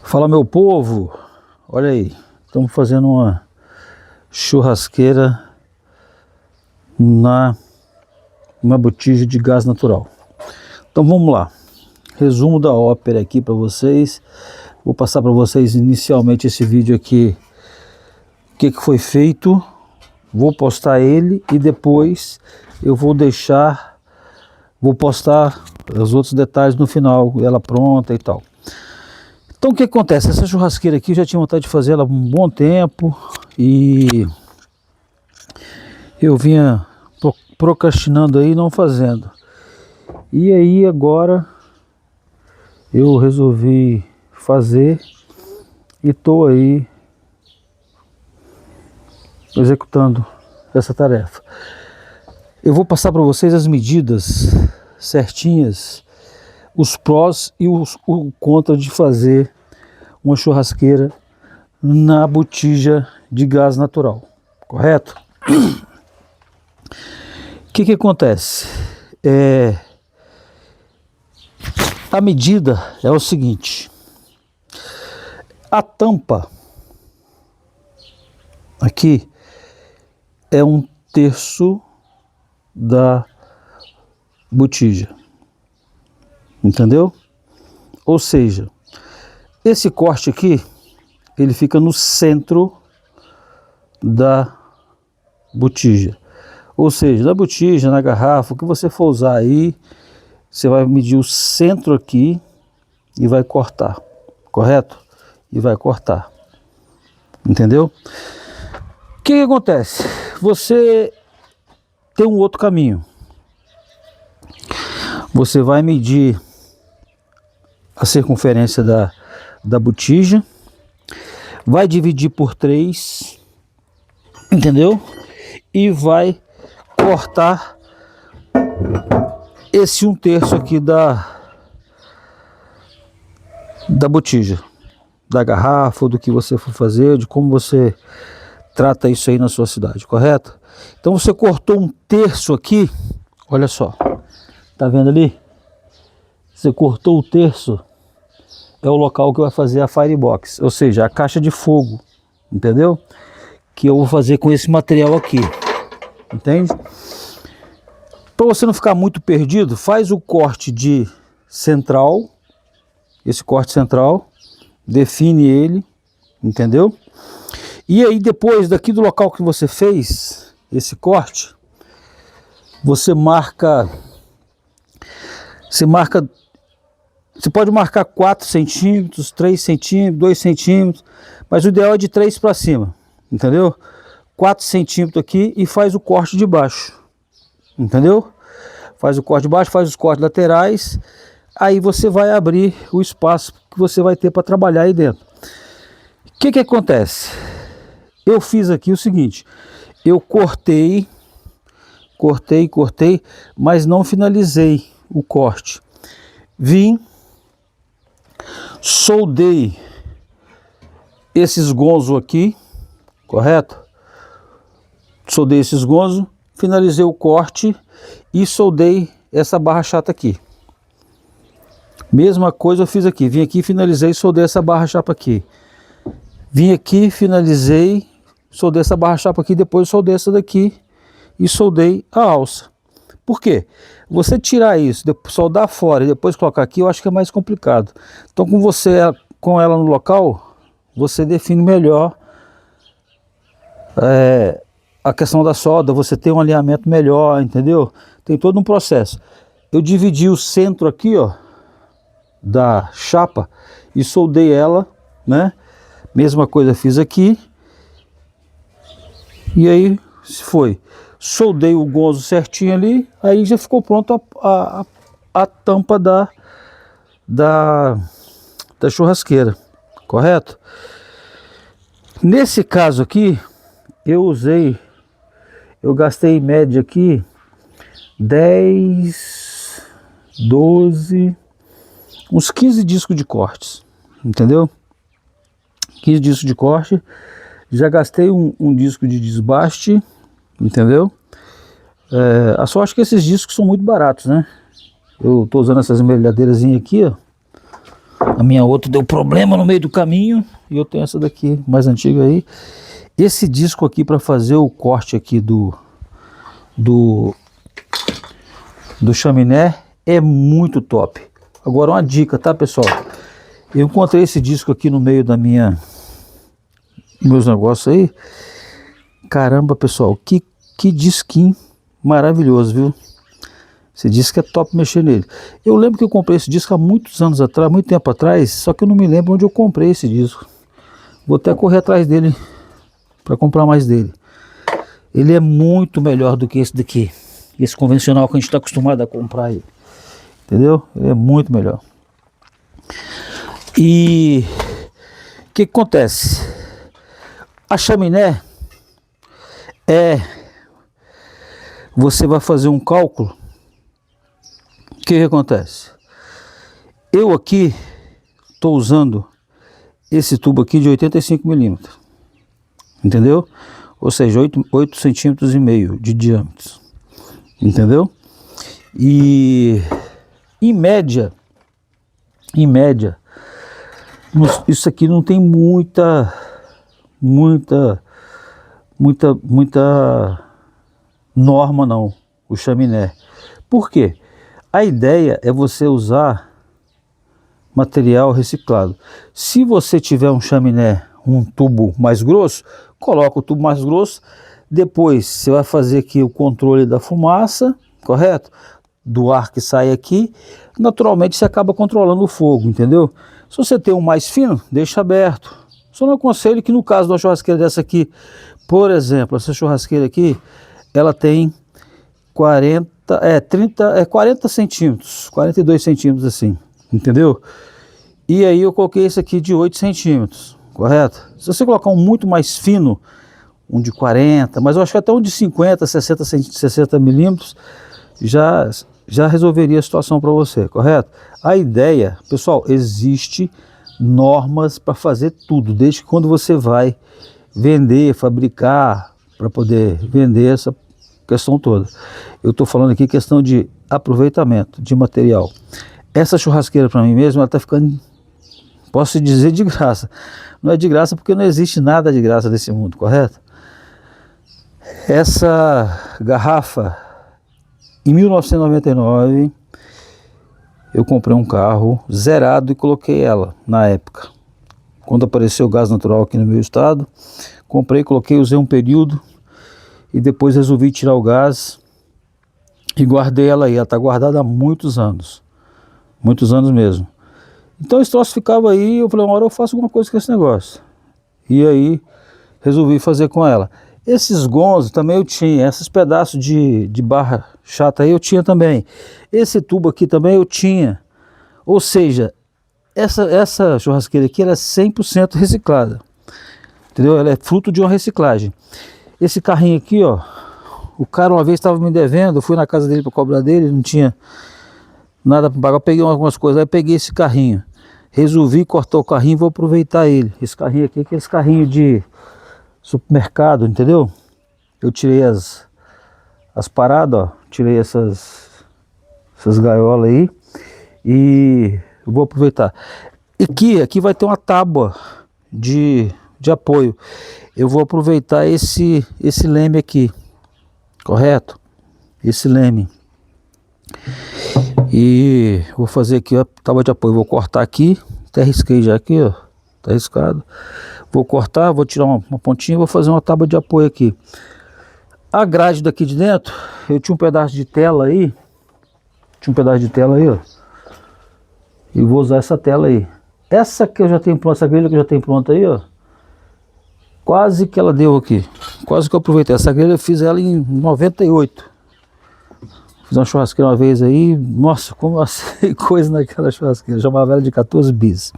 Fala, meu povo, olha aí, estamos fazendo uma churrasqueira uma botija de gás natural. Então vamos lá, resumo da ópera aqui para vocês. Vou passar para vocês inicialmente esse vídeo aqui, o que foi feito, vou postar ele e depois eu vou postar os outros detalhes no final, ela pronta e tal. Então o que acontece? Essa churrasqueira aqui eu já tinha vontade de fazer ela há um bom tempo e eu vinha procrastinando aí, não fazendo. E aí agora eu resolvi fazer e estou aí executando essa tarefa. Eu vou passar para vocês as medidas certinhas, os prós e o contra de fazer uma churrasqueira na botija de gás natural, correto? O que acontece? A medida é o seguinte: a tampa aqui é 1/3 da botija, entendeu? Ou seja, esse corte aqui, ele fica no centro da botija. Ou seja, na botija, na garrafa, o que você for usar aí, você vai medir o centro aqui e vai cortar, correto? E vai cortar, entendeu? O que acontece? Você tem um outro caminho. Você vai medir a circunferência da botija, vai dividir por 3, entendeu? E vai cortar esse 1/3 aqui da botija, da garrafa, ou do que você for fazer, de como você trata isso aí na sua cidade, correto? Então você cortou 1/3 aqui, olha só, tá vendo ali? Você cortou 1/3, é o local que vai fazer a firebox, ou seja, a caixa de fogo, entendeu? Que eu vou fazer com esse material aqui, entende? Para você não ficar muito perdido, faz o corte de central, esse corte central, define ele, entendeu? E aí depois daqui do local que você fez esse corte, você pode marcar 4 centímetros, 3 centímetros, 2 centímetros, mas o ideal é de 3 para cima, entendeu? 4 centímetros aqui e faz o corte de baixo, entendeu? Faz o corte de baixo, faz os cortes laterais, aí você vai abrir o espaço que você vai ter para trabalhar aí dentro. O que acontece? Eu fiz aqui o seguinte, eu cortei, mas não finalizei o corte. Vim, soldei esses gonzos aqui, correto? Soldei esses gonzos, finalizei o corte e soldei essa barra chata aqui. Mesma coisa eu fiz aqui, vim aqui, finalizei e soldei essa barra chapa aqui. Vim aqui, finalizei, soldei essa barra chapa aqui, depois soldei essa daqui e soldei a alça. Por quê? Você tirar isso, soldar fora e depois colocar aqui, eu acho que é mais complicado. Então com ela no local, você define melhor a questão da solda, você tem um alinhamento melhor, entendeu? Tem todo um processo. Eu dividi o centro aqui, ó, da chapa e soldei ela, né? Mesma coisa fiz aqui. E aí se foi. Soldei o gonzo certinho ali, aí já ficou pronto a tampa da churrasqueira, correto? Nesse caso aqui, eu gastei em média aqui 10, 12, uns 15 discos de cortes, entendeu? 15 discos de corte, já gastei um disco de desbaste, entendeu? A sorte é que esses discos são muito baratos, né? Eu tô usando essas metralhadeiras aqui, ó. A minha outra deu problema no meio do caminho e eu tenho essa daqui mais antiga aí. Esse disco aqui para fazer o corte aqui do chaminé é muito top. Agora uma dica, tá, pessoal? Eu encontrei esse disco aqui no meio da meus negócios aí. Caramba, pessoal, que disquinho maravilhoso, viu? Esse disco é top mexer nele. Eu lembro que eu comprei esse disco há muitos anos atrás, muito tempo atrás, só que eu não me lembro onde eu comprei esse disco. Vou até correr atrás dele para comprar mais dele. Ele é muito melhor do que esse daqui. Esse convencional que a gente está acostumado a comprar aí. Entendeu? Ele é muito melhor. E o que acontece? A chaminé você vai fazer um cálculo. O que acontece? Eu aqui estou usando esse tubo aqui de 85 milímetros, entendeu? Ou seja, 8 centímetros e meio de diâmetro, entendeu? E em média, isso aqui não tem muita norma não, o chaminé. Por quê? A ideia é você usar material reciclado. Se você tiver um chaminé, um tubo mais grosso, coloca o tubo mais grosso, depois você vai fazer aqui o controle da fumaça, correto? Do ar que sai aqui, naturalmente você acaba controlando o fogo, entendeu? Se você tem um mais fino, deixa aberto. Só não aconselho que no caso de uma churrasqueira dessa aqui, por exemplo, essa churrasqueira aqui, ela tem 40 centímetros, 42 centímetros assim, entendeu? E aí eu coloquei esse aqui de 8 centímetros, correto? Se você colocar um muito mais fino, um de 40, mas eu acho que até um de 50, 60 milímetros, já resolveria a situação para você, correto? A ideia, pessoal, existe normas para fazer tudo, desde que quando você vai vender, fabricar, para poder vender essa questão toda. Eu estou falando aqui questão de aproveitamento de material. Essa churrasqueira para mim mesmo, ela está ficando, posso dizer, de graça. Não é de graça porque não existe nada de graça nesse mundo, correto? Essa garrafa, em 1999, eu comprei um carro zerado e coloquei ela na época. Quando apareceu o gás natural aqui no meu estado, comprei, coloquei, usei um período e depois resolvi tirar o gás e guardei ela aí. Ela está guardada há muitos anos mesmo. Então esse troço ficava aí, eu falei, uma hora eu faço alguma coisa com esse negócio. E aí resolvi fazer com ela. Esses gonzos também eu tinha, esses pedaços de barra chata aí eu tinha também. Esse tubo aqui também eu tinha. Ou seja, essa churrasqueira aqui ela é 100% reciclada. Entendeu? Ela é fruto de uma reciclagem. Esse carrinho aqui, ó, o cara uma vez estava me devendo, eu fui na casa dele para cobrar dele, não tinha nada para pagar, eu peguei algumas coisas, aí peguei esse carrinho, resolvi cortar o carrinho e vou aproveitar ele. Esse carrinho aqui, aqueles carrinhos de supermercado, entendeu? Eu tirei as paradas, ó, tirei essas gaiolas aí e vou aproveitar. Aqui vai ter uma tábua de apoio. Eu vou aproveitar esse leme aqui, correto? Esse leme. E vou fazer aqui a tábua de apoio. Vou cortar aqui, até risquei já aqui, ó. Tá riscado. Vou cortar, vou tirar uma pontinha e vou fazer uma tábua de apoio aqui. A grade daqui de dentro, eu tinha um pedaço de tela aí. Ó. E vou usar essa tela aí. Essa que eu já tenho pronta, essa grelha que eu já tenho pronta aí, ó. Quase que ela deu aqui. Quase que eu aproveitei. Essa grelha eu fiz ela em 98. Fiz uma churrasqueira uma vez aí. Nossa, como eu assei coisa naquela churrasqueira. Eu chamava ela de 14 bis.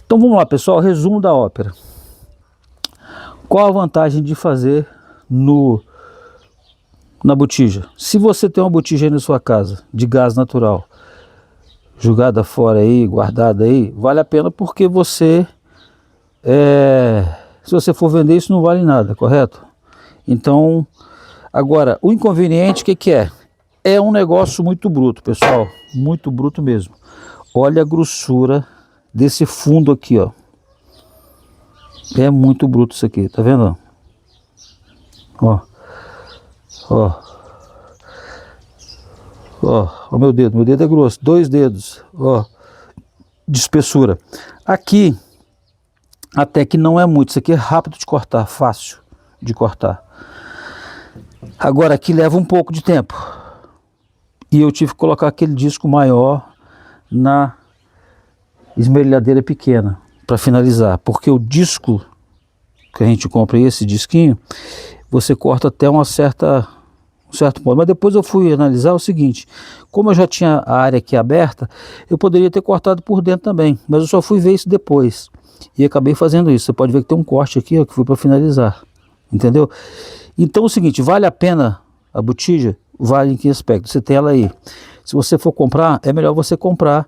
Então vamos lá, pessoal. Resumo da ópera. Qual a vantagem de fazer na botija? Se você tem uma botija aí na sua casa de gás natural, jogada fora aí, guardada aí, vale a pena porque você se você for vender isso não vale nada, correto? Então, agora, o inconveniente que é? É um negócio muito bruto, pessoal, muito bruto mesmo. Olha a grossura desse fundo aqui, ó. É muito bruto isso aqui, tá vendo? Ó, ó, ó, ó meu dedo é grosso, 2 dedos, ó, de espessura. Aqui, até que não é muito, isso aqui é rápido de cortar, fácil de cortar. Agora aqui leva um pouco de tempo. E eu tive que colocar aquele disco maior na esmerilhadeira pequena para finalizar, porque o disco que a gente compra, esse disquinho, você corta até um certo ponto. Mas depois eu fui analisar o seguinte: como eu já tinha a área aqui aberta, eu poderia ter cortado por dentro também, mas eu só fui ver isso depois e acabei fazendo isso. Você pode ver que tem um corte aqui, ó, que foi para finalizar, entendeu? Então é o seguinte, vale a pena a botija? Vale em que aspecto? Você tem ela aí. Se você for comprar, é melhor você comprar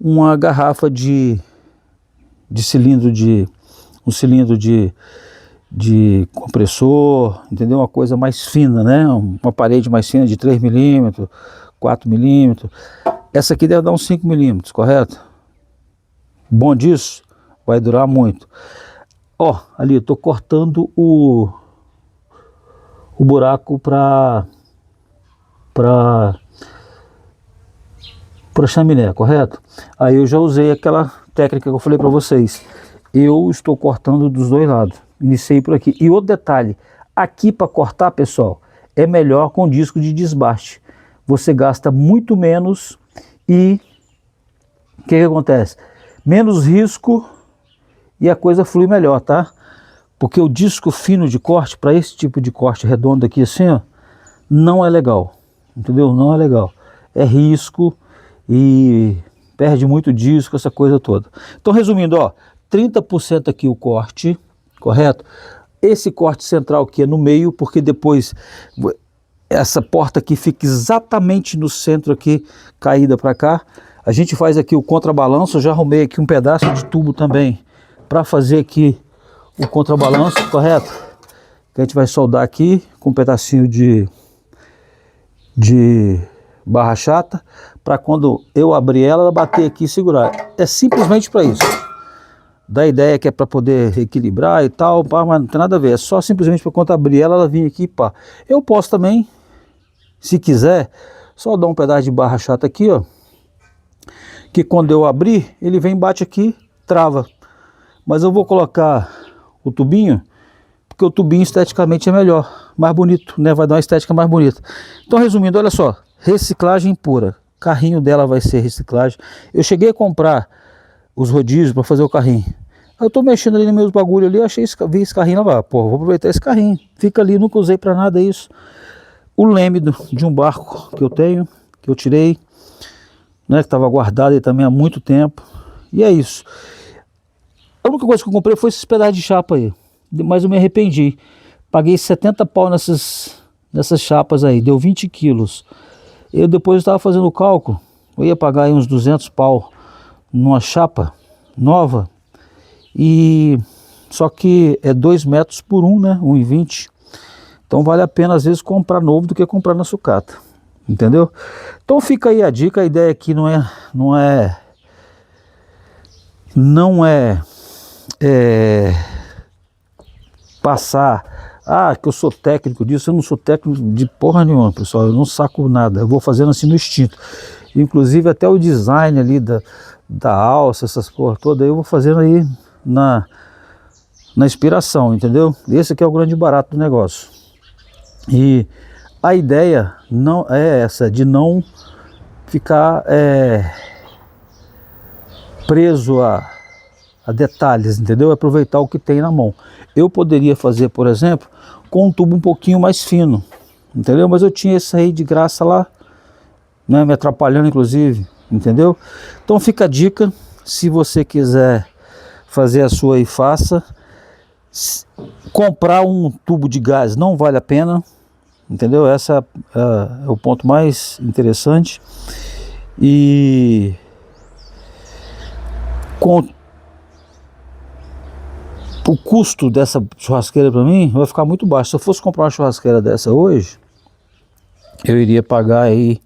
uma garrafa de cilindro um cilindro de compressor, entendeu? Uma coisa mais fina, né? Uma parede mais fina de 3 milímetros, 4 milímetros. Essa aqui deve dar uns 5 milímetros, correto? Bom disso, vai durar muito. Ó, ali eu tô cortando o buraco para chaminé, correto? Aí eu já usei aquela técnica que eu falei para vocês. Eu estou cortando dos dois lados. Iniciei por aqui. E outro detalhe, aqui para cortar, pessoal, é melhor com disco de desbaste. Você gasta muito menos e o que acontece? Menos risco e a coisa flui melhor, tá? Porque o disco fino de corte, para esse tipo de corte redondo aqui assim, ó, não é legal, entendeu? Não é legal. É risco e perde muito disco, essa coisa toda. Então, resumindo, ó, 30% aqui o corte, correto? Esse corte central aqui é no meio, porque depois essa porta aqui fica exatamente no centro aqui, caída para cá. A gente faz aqui o contrabalanço, eu já arrumei aqui um pedaço de tubo também para fazer aqui o contrabalanço, correto? Que a gente vai soldar aqui com um pedacinho de barra chata, para quando eu abrir ela bater aqui e segurar. É simplesmente para isso. Da ideia que é para poder equilibrar e tal, pá, mas não tem nada a ver. É só simplesmente para quando abrir ela vir aqui, pá. Eu posso também, se quiser, só dar um pedaço de barra chata aqui, ó, que quando eu abrir, ele vem, bate aqui, trava. Mas eu vou colocar o tubinho, porque o tubinho esteticamente é melhor, mais bonito, né? Vai dar uma estética mais bonita. Então, resumindo, olha só, reciclagem pura. Carrinho dela vai ser reciclagem. Eu cheguei a comprar os rodízios para fazer o carrinho. Eu tô mexendo ali nos meus bagulho ali, vi esse carrinho lá, pô, vou aproveitar esse carrinho. Fica ali, nunca usei para nada isso. O leme de um barco que eu tenho, que eu tirei, né, que estava guardado aí também há muito tempo. E é isso. A única coisa que eu comprei foi esses pedaços de chapa aí, mas eu me arrependi. Paguei 70 pau nessas chapas aí, deu 20 quilos. Eu depois estava fazendo o cálculo, eu ia pagar aí uns 200 pau numa chapa nova, e só que é 2 metros por 1, né, 1,20. Então vale a pena às vezes comprar novo do que comprar na sucata, entendeu? Então fica aí a dica, a ideia aqui não é passar, que eu sou técnico disso. Eu não sou técnico de porra nenhuma, pessoal, eu não saco nada, eu vou fazendo assim no instinto. Inclusive até o design ali da alça, essas porra todas, eu vou fazendo aí na inspiração, entendeu? Esse aqui é o grande barato do negócio. E a ideia não é essa, de não ficar preso a detalhes, entendeu? Aproveitar o que tem na mão. Eu poderia fazer, por exemplo, com um tubo um pouquinho mais fino, entendeu? Mas eu tinha esse aí de graça lá, né, me atrapalhando inclusive, entendeu? Então fica a dica, se você quiser fazer a sua aí, faça. Comprar um tubo de gás não vale a pena, entendeu? Essa é o ponto mais interessante. E com o custo dessa churrasqueira para mim vai ficar muito baixo. Se eu fosse comprar uma churrasqueira dessa hoje, eu iria pagar aí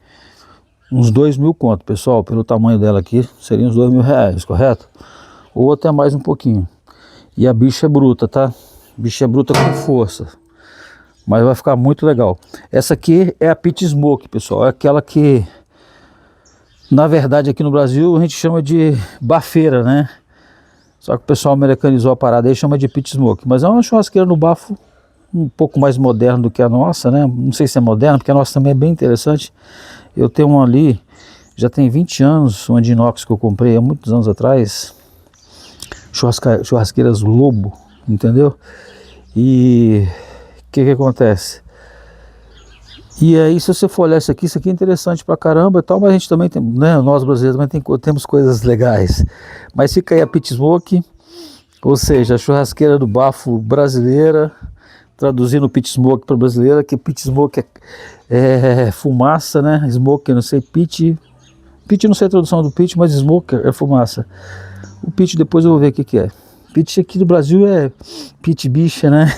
uns 2.000 conto, pessoal. Pelo tamanho dela aqui, seria uns 2.000 reais, correto? ou até mais um pouquinho. E a bicha é bruta, tá? Bicha é bruta com força, mas vai ficar muito legal. Essa aqui é a Pit Smoke, pessoal, é aquela que, na verdade, aqui no Brasil a gente chama de bafeira, né? Só que o pessoal americanizou a parada aí e chama de Pit Smoke, mas é uma churrasqueira no bafo um pouco mais moderno do que a nossa, né? Não sei se é moderna, porque a nossa também é bem interessante. Eu tenho uma ali, já tem 20 anos, uma de inox que eu comprei há muitos anos atrás, churrasqueiras Lobo, entendeu? E o que acontece? E aí, se você for olhar isso aqui é interessante pra caramba e tal, mas a gente também tem, né, nós brasileiros também temos coisas legais. Mas fica aí a Pit Smoke, ou seja, a churrasqueira do bafo brasileira, traduzindo Pit Smoke para brasileira, que Pit Smoke é fumaça, né? Smoke, eu não sei, Pit não sei a tradução do Pit, mas Smoke é fumaça. O Pit depois eu vou ver o que é. Pit aqui do Brasil é Pit bicha, né?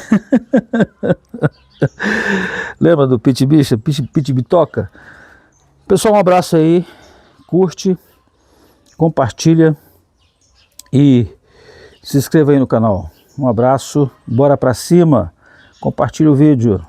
Lembra do Pit bicha? Pit bitoca? Pessoal, um abraço aí, curte, compartilha e se inscreva aí no canal. Um abraço, bora pra cima, compartilha o vídeo.